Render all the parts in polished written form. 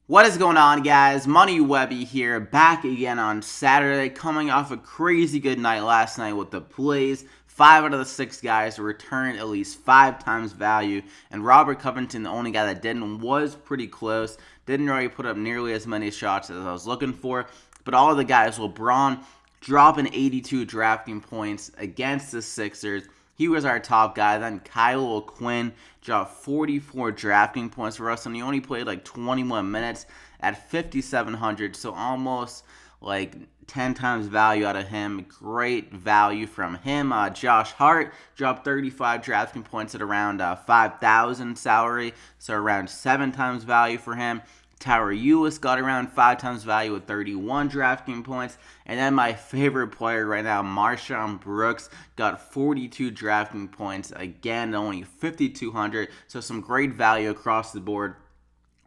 What is going on, guys? Money Webby here, back again on Saturday, coming off a crazy good night last night with the plays. 5 out of the 6 guys returned at least 5 times value, and Robert Covington, the only guy that didn't, was pretty close. Didn't really put up nearly as many shots as I was looking for, but all of the guys, LeBron dropping 82 drafting points against the Sixers. He was our top guy. Then Kyle O'Quinn dropped 44 drafting points for us, and he only played like 21 minutes at 5,700, so almost like 10 times value out of him. Great value from him. Josh Hart dropped 35 drafting points at around 5,000 salary, so around 7 times value for him. Tower Eulis got around 5 times value with 31 drafting points. And then my favorite player right now, Marshawn Brooks, got 42 drafting points. Again, only 5,200. So some great value across the board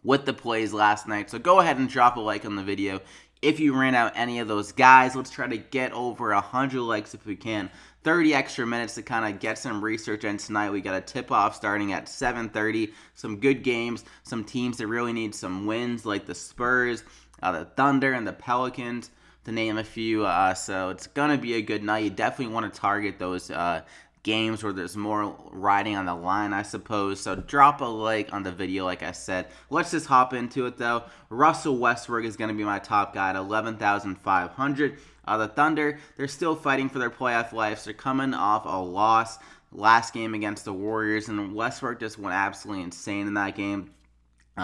with the plays last night. So go ahead and drop a like on the video if you ran out any of those guys. Let's try to get over 100 likes if we can. 30 extra minutes to kind of get some research in tonight. We got a tip-off starting at 7:30. Some good games, some teams that really need some wins, like the Spurs, the Thunder, and the Pelicans, to name a few. So it's going to be a good night. You definitely want to target those games where there's more riding on the line, I suppose. So drop a like on the video, like I said. Let's just hop into it, though. Russell Westbrook is going to be my top guy at 11,500. The Thunder, they're still fighting for their playoff lives. They're coming off a loss last game against the Warriors, and Westbrook just went absolutely insane in that game.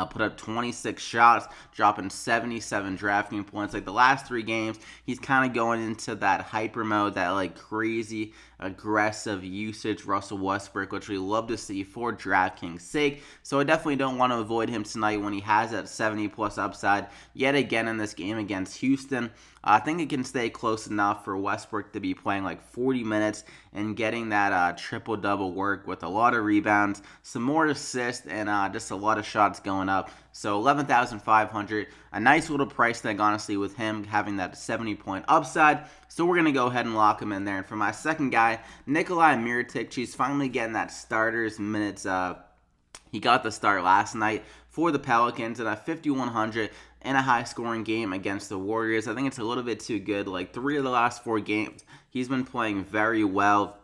Put up 26 shots, dropping 77 drafting points. Like the last 3 games, he's kind of going into that hyper mode, that like crazy aggressive usage Russell Westbrook, which we love to see for DraftKings' sake. So I definitely don't want to avoid him tonight when he has that 70 plus upside yet again in this game against Houston. I think it can stay close enough for Westbrook to be playing like 40 minutes and getting that triple-double work with a lot of rebounds, some more assists, and just a lot of shots going up. So 11,500, a nice little price tag, honestly, with him having that 70-point upside. So we're going to go ahead and lock him in there. And for my second guy, NIKOLA MIROTIC, he's finally getting that starter's minutes. He got the start last night for the Pelicans at a 5,100 in a high-scoring game against the Warriors. I think it's a little bit too good. Like 3 of the last 4 games, he's been playing very well.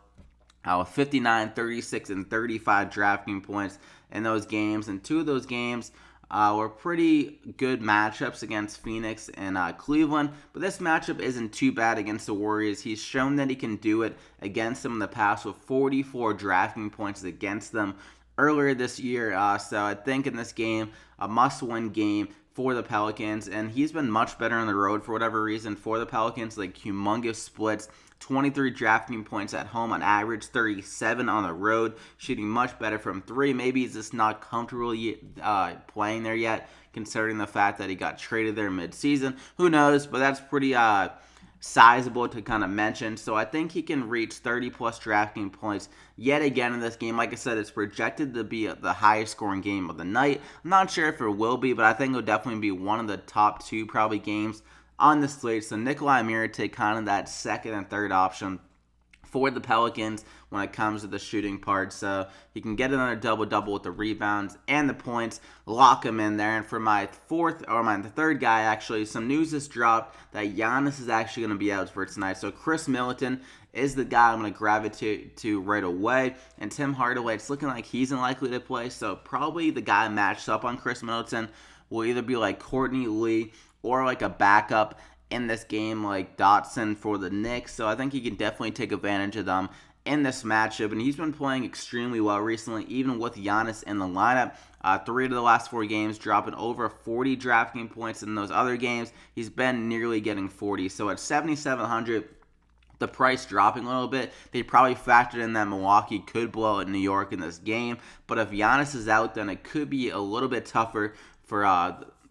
59, 36, and 35 drafting points in those games. And 2 of those games were pretty good matchups against Phoenix and Cleveland. But this matchup isn't too bad against the Warriors. He's shown that he can do it against them in the past with 44 drafting points against them earlier this year. So I think in this game, a must-win game for the Pelicans, and he's been much better on the road for whatever reason for the Pelicans, like humongous splits, 23 drafting points at home on average, 37 on the road, shooting much better from 3. Maybe he's just not comfortable playing there yet, considering the fact that he got traded there mid-season. Who knows, but that's pretty sizable to kind of mention. So I think he can reach 30 plus drafting points yet again in this game. Like I said, it's projected to be the highest scoring game of the night. I'm not sure if it will be, but I think it'll definitely be one of the top 2 probably games on the slate. So NIKOLA MIROTIC, kind of that second and third option for the Pelicans when it comes to the shooting part. So he can get another double-double with the rebounds and the points. Lock him in there. And for my third guy, actually, some news has dropped that Giannis is actually going to be out for tonight. So KHRIS Middleton is the guy I'm going to gravitate to right away. And Tim Hardaway, it's looking like he's unlikely to play. So probably the guy matched up on KHRIS Middleton will either be like Courtney Lee or like a backup in this game like DOTSON for the Knicks. So I think he can definitely take advantage of them in this matchup. And he's been playing extremely well recently, even with Giannis in the lineup. 3 of the last 4 games, dropping over 40 drafting points. In those other games, he's been nearly getting 40. So at 7,700, the price dropping a little bit, they probably factored in that Milwaukee could blow at New York in this game. But if Giannis is out, then it could be a little bit tougher for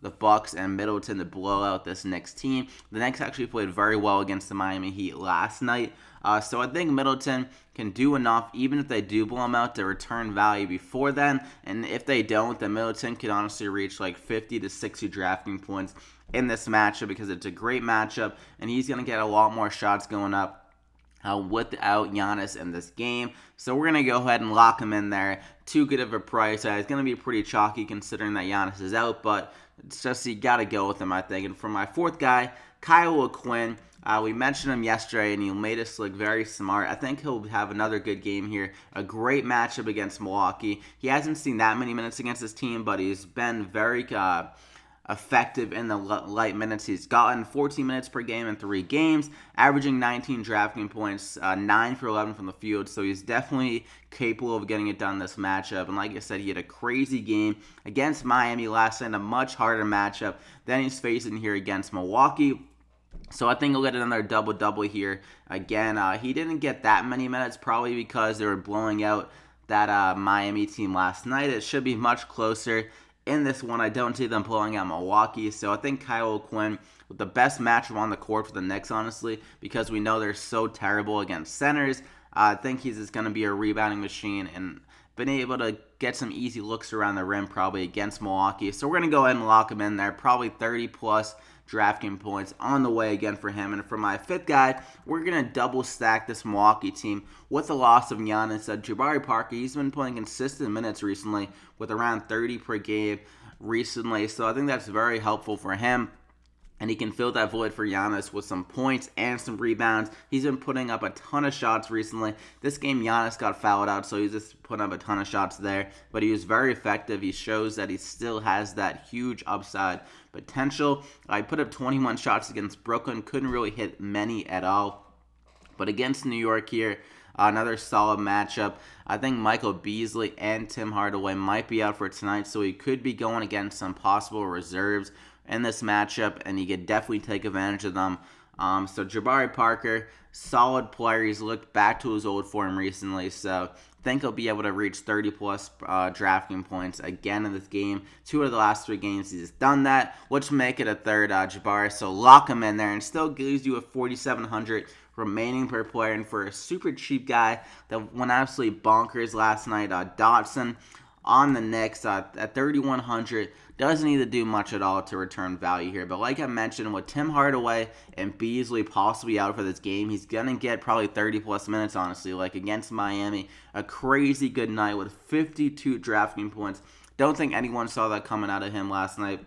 the Bucks and Middleton to blow out this Knicks team. The Knicks actually played very well against the Miami Heat last night. So I think Middleton can do enough, even if they do blow him out, to return value before then. And if they don't, then Middleton could honestly reach like 50 to 60 drafting points in this matchup because it's a great matchup, and he's going to get a lot more shots going up without Giannis in this game. So we're going to go ahead and lock him in there. Too good of a price. It's going to be pretty chalky considering that Giannis is out, but it's just you got to go with him, I think. And for my fourth guy, Kyle O'Quinn. We mentioned him yesterday, and he made us look very smart. I think he'll have another good game here. A great matchup against Milwaukee. He hasn't seen that many minutes against his team, but he's been very effective in the light minutes. He's gotten 14 minutes per game in 3 games, averaging 19 DraftKings points, 9 for 11 from the field. So he's definitely capable of getting it done this matchup. And like I said, he had a crazy game against Miami last night, a much harder matchup than he's facing here against Milwaukee. So I think he'll get another double-double here. Again, he didn't get that many minutes, probably because they were blowing out that Miami team last night. It should be much closer. In this one, I don't see them blowing out Milwaukee. So I think Kyle O'Quinn with the best matchup on the court for the Knicks, honestly, because we know they're so terrible against centers. I think he's just going to be a rebounding machine and been able to get some easy looks around the rim probably against Milwaukee. So we're going to go ahead and lock him in there. Probably 30-plus DraftKings points on the way again for him. And for my fifth guy, we're going to double stack this Milwaukee team with the loss of Giannis. Jabari Parker, he's been playing consistent minutes recently with around 30 per game recently. So I think that's very helpful for him. And he can fill that void for Giannis with some points and some rebounds. He's been putting up a ton of shots recently. This game, Giannis got fouled out, so he's just putting up a ton of shots there. But he was very effective. He shows that he still has that huge upside potential. I put up 21 shots against Brooklyn. Couldn't really hit many at all. But against New York here, another solid matchup. I think Michael Beasley and Tim Hardaway might be out for tonight, so he could be going against some possible reserves in this matchup, and he could definitely take advantage of them. So Jabari Parker, solid player. He's looked back to his old form recently, so I think he'll be able to reach 30-plus DraftKings points again in this game. 2 of the last 3 games he's done that, which make it a third Jabari. So lock him in there, and still gives you a 4,700 remaining per player. And for a super cheap guy that went absolutely bonkers last night, DOTSON on the Knicks at 3,100. Doesn't need to do much at all to return value here. But like I mentioned, with Tim Hardaway and Beasley possibly out for this game, he's going to get probably 30-plus minutes, honestly. Like against Miami, a crazy good night with 52 DraftKings points. Don't think anyone saw that coming out of him last night,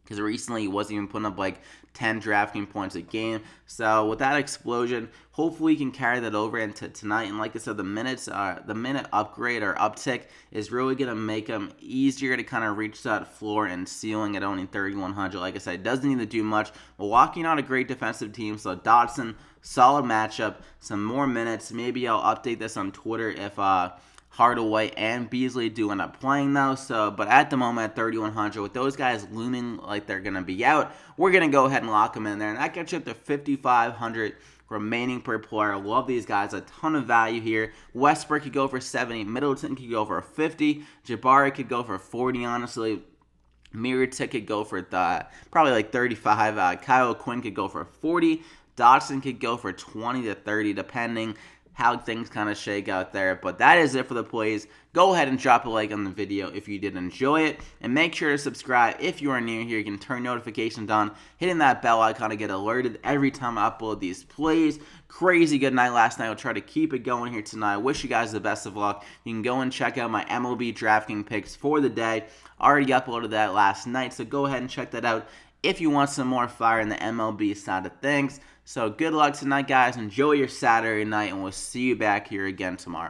because recently he wasn't even putting up like 10 DraftKings points a game. So with that explosion, hopefully he can carry that over into tonight. And like I said, the minute upgrade or uptick is really going to make him easier to kind of reach that floor and ceiling at only 3,100. Like I said, it doesn't need to do much. Milwaukee not a great defensive team, so DOTSON, solid matchup, some more minutes. Maybe I'll update this on Twitter if Hardaway and Beasley do end up playing though. But at the moment at 3,100, with those guys looming like they're going to be out, we're going to go ahead and lock them in there. And that gets you up to 5,500 remaining per player. I love these guys. A ton of value here. Westbrook could go for 70. Middleton could go for 50. Jabari could go for 40, honestly. MIROTIC could go for probably like 35. Kyle Quinn could go for 40. DOTSON could go for 20 to 30, depending how things kind of shake out there. But that is it for the plays. Go ahead and drop a like on the video if you did enjoy it, and make sure to subscribe if you are new here. You can turn notifications on, hitting that bell icon to get alerted every time I upload these plays. Crazy good night last night. I'll try to keep it going here tonight. I wish you guys the best of luck. You can go and check out my MLB DraftKings picks for the day. Already uploaded that last night, so go ahead and check that out if you want some more fire in the MLB side of things. So good luck tonight, guys. Enjoy your Saturday night, and we'll see you back here again tomorrow.